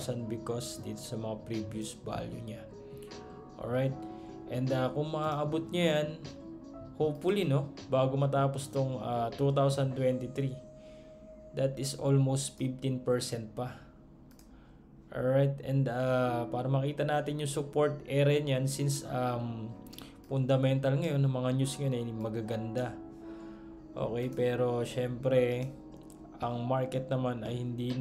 50,000 because dito sa mga previous value niya. Alright, and kung maaabot niya yan, hopefully bago matapos tong 2023, that is almost 15% pa. Alright, and para makita natin yung support area niyan, since fundamental ngayon ng mga news ngayon ay magaganda. Okay, pero syempre ang market naman ay hindi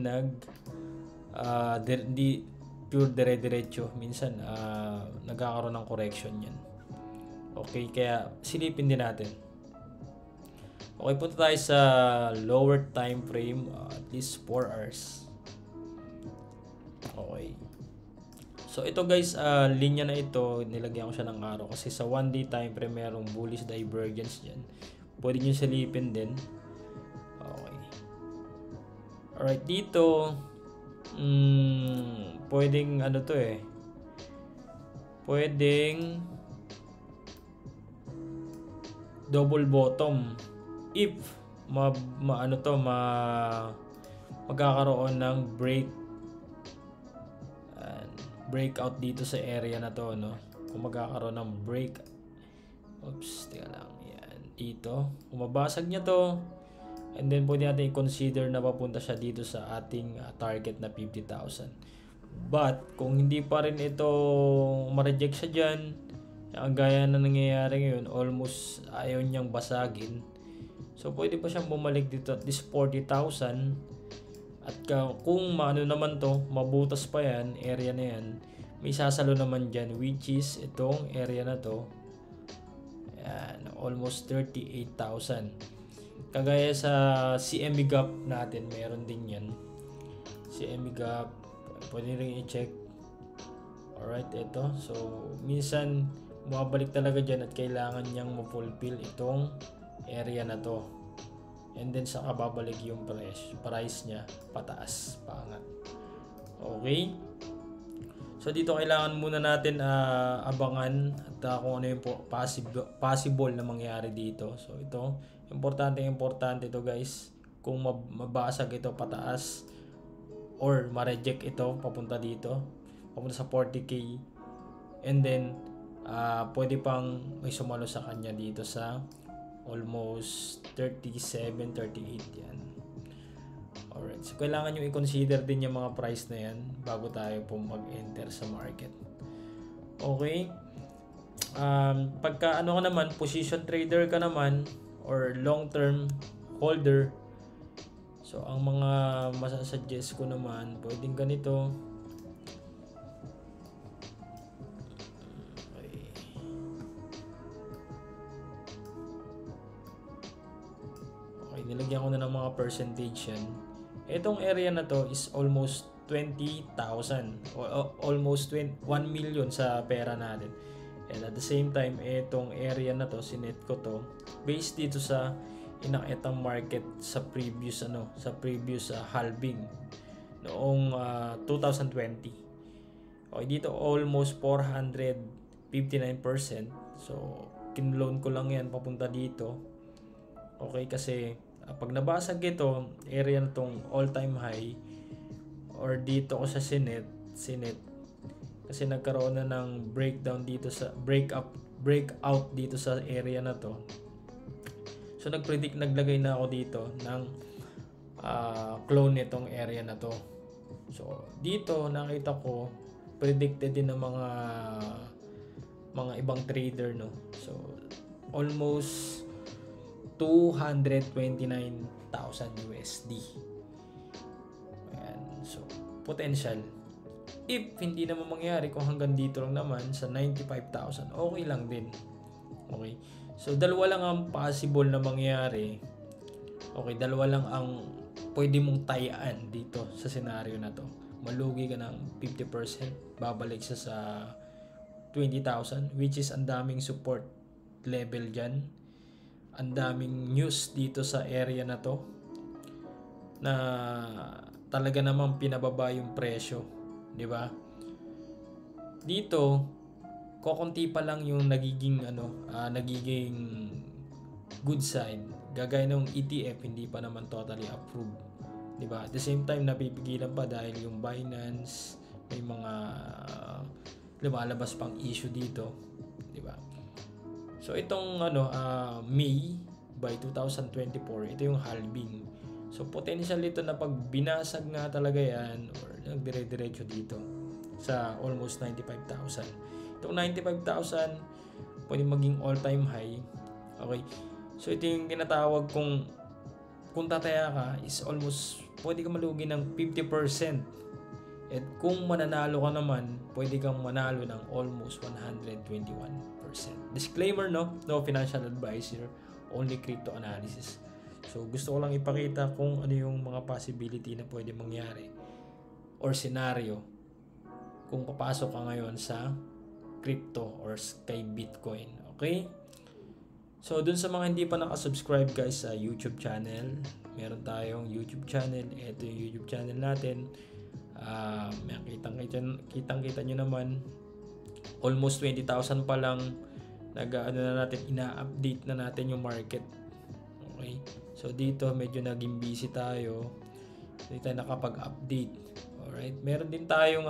hindi pure dire-diretso. Minsan nagkakaroon ng correction yan. Okay, kaya silipin din natin. Okay, punta tayo sa lower time frame, at least 4 hours. Okay. So ito guys, linya na ito, nilagyan ko siya ng araw kasi sa 1-day time frame merong bullish divergence yan. Pwede nyo silipin din. Okay. Alright, dito pwedeng pwedeng double bottom if magkakaroon ng breakout dito sa area na to, kung magkakaroon ng teka lang, yan, dito kung mabasag niya to, and then pwede natin i-consider na papunta siya dito sa ating target na 50,000. But kung hindi pa rin ito ma-reject siya dyan, ang gaya na nangyayari ngayon, almost ayaw niyang basagin, so pwede pa siyang bumalik dito at least 40,000. At kung naman to, mabutas pa yan, area na yan, may sasalo naman dyan, which is itong area na to. Yan, almost 38,000. Kagaya sa CME gap natin, meron din yan. CME gap, pwede rin i-check. Alright, ito. So, minsan, bumabalik talaga dyan at kailangan niyang ma-fulfill itong area na to. And then saka babalik yung price niya pataas, paangat. Okay, so dito kailangan muna natin abangan at kung ano yung possible na mangyari dito. So ito, importante ito guys, kung mabasag ito pataas or ma-reject ito papunta dito, papunta sa 40k, and then pwede pang may sumalo sa kanya dito sa almost 37, 38 yan. Alright, so kailangan nyo i-consider din yung mga price na yan bago tayo po mag-enter sa market. Okay, pagka ka naman, position trader ka naman or long term holder, so ang mga masasuggest ko naman, pwedeng ganito. Nilagyan ko na ng mga percentage yan. Itong area na to is almost 20,000 almost 1 million sa pera natin. And at the same time, itong area na to, sinet ko to based dito sa inakitang market sa previous halving noong 2020. Okay, dito almost 459%. So kinloan ko lang yan papunta dito. Okay, kasi pag nabasag ito, area na tong all-time high, or dito ko sa sinet, kasi nagkaroon na ng breakdown dito sa breakout dito sa area na to. So naglagay na ako dito ng clone nitong area na to. So dito nakita ko predicted din ng mga ibang trader, so almost 229,000 USD. Ayan. So, potential. If hindi naman mangyari, kung hanggang dito lang naman sa 95,000, okay lang din. Okay. So, dalawa lang ang possible na mangyari. Okay, dalawa lang ang pwede mong tayaan dito sa scenario na to. Malugi ka ng 50%, babalik siya sa 20,000, which is ang daming support level dyan. Ang daming news dito sa area na to na talaga namang pinababa yung presyo, di ba? Dito kokonti pa lang yung nagiging good side. Gagaya ng ETF, hindi pa naman totally approved. 'Di ba? At the same time napipigilan pa dahil yung Binance may mga lumalabas pang issue dito, 'di ba? So itong May by 2024, ito yung halving. So potential ito na pag binasag nga talaga yan or nagdire-diretso dito sa almost 95,000. Itong 95,000 pwede maging all-time high. Okay. So ito yung tinatawag kung tataya ka is almost pwede ka malugi ng 50%. At kung mananalo ka naman, pwede kang manalo ng almost 121%. Disclaimer, no financial advisor, only crypto analysis. So gusto ko lang ipakita kung ano yung mga possibility na pwede mangyari or scenario kung papasok ka ngayon sa crypto or kay Bitcoin. Okay? So dun sa mga hindi pa nakasubscribe guys sa YouTube channel, meron tayong YouTube channel. Ito yung YouTube channel natin. Kitang-kita nyo naman, almost 20,000 pa lang ina-update na natin yung market. Okay? So dito medyo naging busy tayo. Hindi tayo nakapag-update. Alright? Meron din tayong